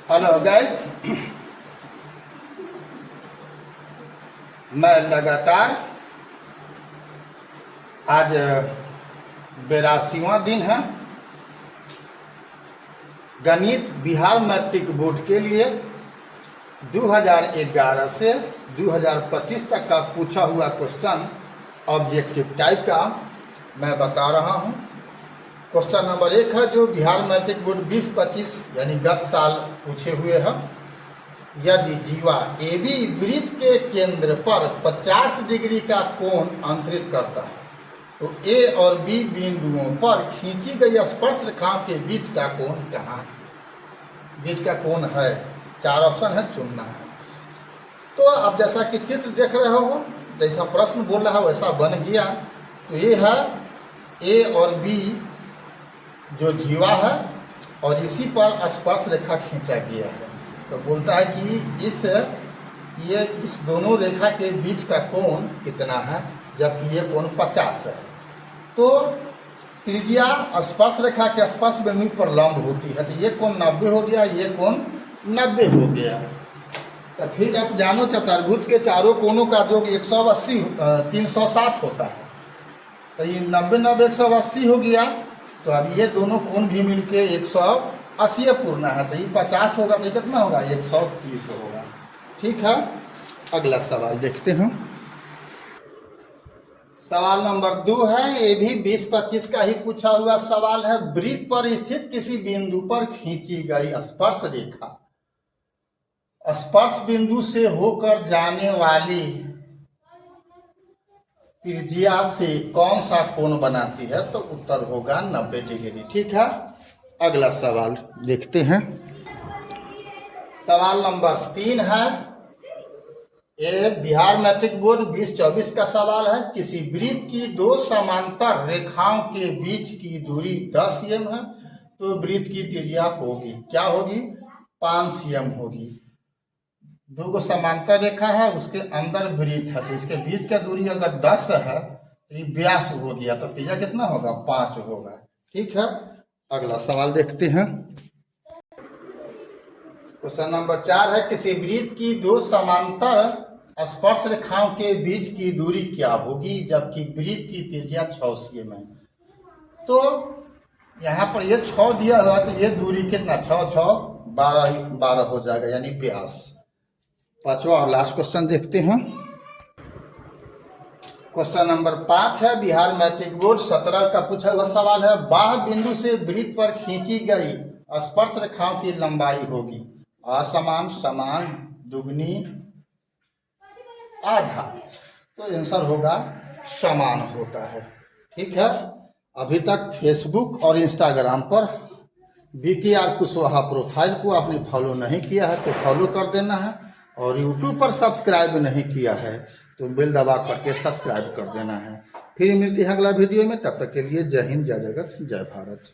Hello guys, मैं लगातार आज 82वां दिन है गणित बिहार मैट्रिक बोर्ड के लिए 2011 से 2025 तक का पूछा हुआ क्वेश्चन ऑब्जेक्टिव टाइप का मैं बता रहा हूं। क्वेश्चन नंबर 1 है जो बिहार मैट्रिक बोर्ड 2025 यानी गत साल पूछे हुए हैं। यदि जीवा AB वृत्त के केंद्र पर 50 डिग्री का कोण अंतरित करता है तो A और B बिंदुओं पर खींची गई स्पर्श रेखाओं के बीच का कोण कहाँ है? बीच का कोण है, 4 ऑप्शन है, चुनना है। तो अब जैसा कि चित्र देख रहे हो, जैसा प्रश्न बोल रहा है वैसा बन गया। तो ये है A और B जो जीवा है और इसी पर स्पर्श रेखा खींचा गया है। तो बोलता है कि इस दोनों रेखा के बीच का कोण कितना है, जबकि ये कोण 50 है। तो त्रिज्या स्पर्श रेखा के स्पर्श बिंदु पर लंब होती है, तो ये कोण 90 हो गया, ये कोण 90 हो गया। तो फिर आप जानो चतुर्भुज के चारों कोणों का योग 180 360 होता है। तो ये 90 90 180 हो गया। तो अब ये दोनों कोण भी मिलके 180 पूर्ण है, तो ये 50 होगा, तो कितना होगा, 130 होगा। ठीक है, अगला सवाल देखते हैं। सवाल नंबर 2 है, ये भी 2025 का ही पूछा हुआ सवाल है। वृत्त पर स्थित किसी बिंदु पर खींची गई स्पर्श रेखा स्पर्श बिंदु से होकर जाने वाली त्रिज्या से कौन सा कोण बनाती है? तो उत्तर होगा 90 डिग्री। ठीक है, अगला सवाल देखते हैं। सवाल नंबर 3 है, ये बिहार मैट्रिक बोर्ड 2024 का सवाल है। किसी वृत्त की 2 समांतर रेखाओं के बीच की दूरी 10 cm है, तो वृत्त की त्रिज्या होगी क्या होगी? 5 cm होगी। 2 समांतर रेखा है, उसके अंदर वृत्त है, तो इसके बीच का दूरी अगर 10 है तो ये व्यास हो गया, तो त्रिज्या कितना होगा? 5 होगा। ठीक है, अगला सवाल देखते हैं। क्वेश्चन नंबर 4 है, किसी वृत्त की 2 समांतर स्पर्श रेखाओं के बीच की दूरी क्या होगी, जबकि वृत्त की त्रिज्या 6 cm है। तो यहाँ पर ये 6 दिया हुआ, तो ये दूरी कितना? 6 6 12 हो जाएगा, यानी व्यास। 5वां और लास्ट क्वेश्चन देखते हैं। क्वेश्चन नंबर 5 है, बिहार मैट्रिक बोर्ड 17 का पूछा हुआ सवाल है। बाह्य बिंदु से वृत्त पर खींची गई स्पर्श रेखाओं की लंबाई होगी असमान, समान, दुगनी, आधा। तो आंसर होगा समान होता है। ठीक है, अभी तक फेसबुक और इंस्टाग्राम पर BKR कुशवाहा प्रोफाइल को आपने फॉलो नहीं किया है तो फॉलो कर देना है, और यूट्यूब पर सब्सक्राइब नहीं किया है तो बेल दबा करके सब्सक्राइब कर देना है। फिर मिलती है अगला वीडियो में, तब तक के लिए जय हिंद, जय जगत, जय भारत।